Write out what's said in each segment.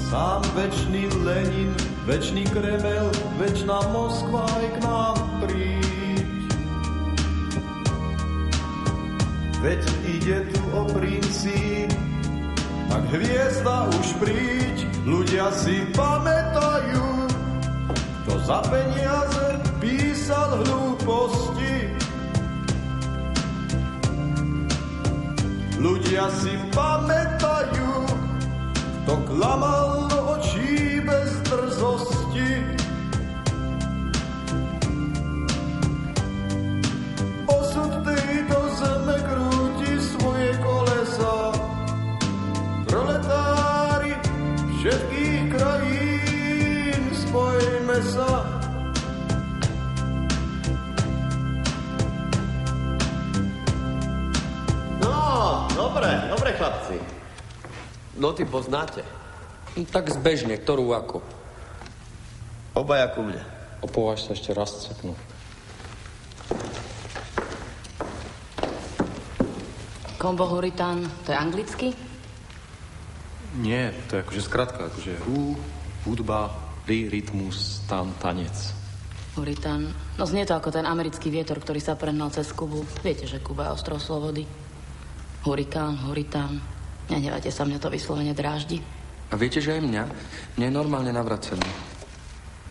Sám večný Lenin, večný Kremel, večná Moskva aj k nám príď. Veď ide tu o princíp, tak hviezda už príď. Ľudia si pamätajú, kto za peniaze písal hlúposti. Ľudia si pamätajú, kto klamal do očí bez drzosti. Osud tejto zeme krúti svoje kolesa. Proletári všetkých krajín, spojme sa. Dobre, chlapci. Noty poznáte? Tak zbežne, ktorú ako? Obaja ku mne. Opováž sa ešte raz cepnú. Combo Huritán, to je anglicky? Nie, to je akože skratka, akože hudba, rytmus, tanec. Huritán. No znie to ako ten americký vietor, ktorý sa prehnal cez Kubu. Viete, že Kuba je ostrov slobody. Huritán. Nehnevajte sa, mňa to vyslovene dráždi. A viete, že aj mňa? Mne je normálne navracené.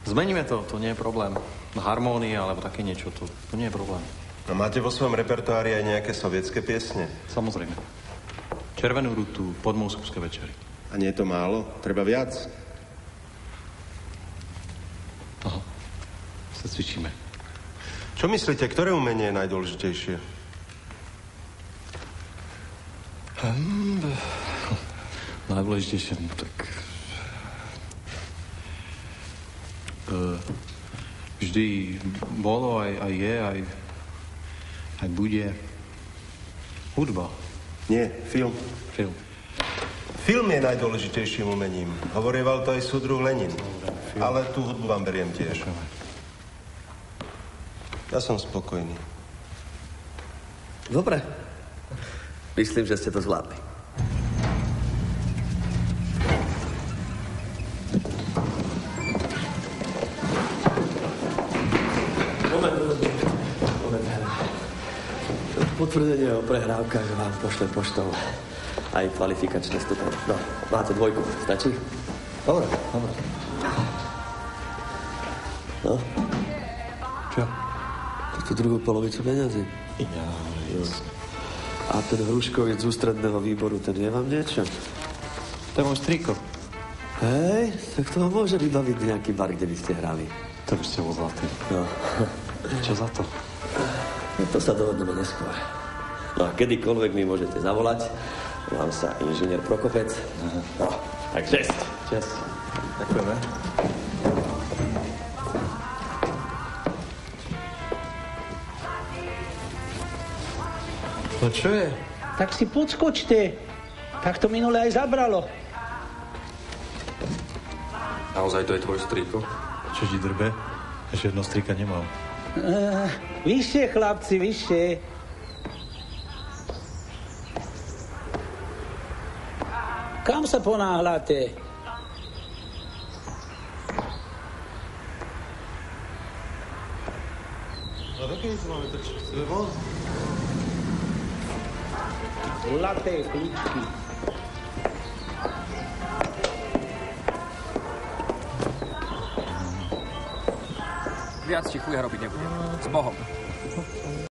Zmeníme to nie je problém. Harmónia alebo také niečo, to nie je problém. A máte vo svojom repertoári aj nejaké sovietské piesne? Samozrejme. Červenú rutu, podmoskovské večery. A nie je to málo? Treba viac? Aha. Sa cvičíme. Čo myslíte, ktoré umenie je najdôležitejšie? Najdôležitejšie, tak... vždy bolo, aj je, aj bude hudba. Nie, film. Film. Film je najdôležitejším umením. Hovorieval to aj súdruh Lenin. Ale tú hudbu vám beriem tiež. Ja som spokojný. Dobre. Myslím, že ste to zvládli. Moment. Potvrdenie o prehrávkach vám pošle poštou aj kvalifikačné stupene. No, máte 2, stačí? Dobre. No? Čo? Tú druhú polovicu peňazí. Ja, jasne. A ten Hruškovič z ústredného výboru, ten je vám niečo? To je môj strýko. Hej, tak to môže vybaviť nejaký bar, kde by ste hrali. To by ste bol zlatý. No. Čo za to? No, to sa dohodneme neskôr. No a kedykoľvek mi môžete zavolať. Volám sa inžinier Prokopec. No, tak česť. Česť. Ďakujeme. No čo je? Tak si podskočte. Tak to minule aj zabralo. Naozaj to je tvoj strýko? Čo ti drbe? Ešte jedno strýka nemám. Vyššie, chlapci, vyššie. Kam sa ponáhľate? No dokedy sa máme točiť? Chceme von? Zlaté kľúčky. Viac ti chuja robiť nebudem. S Bohom.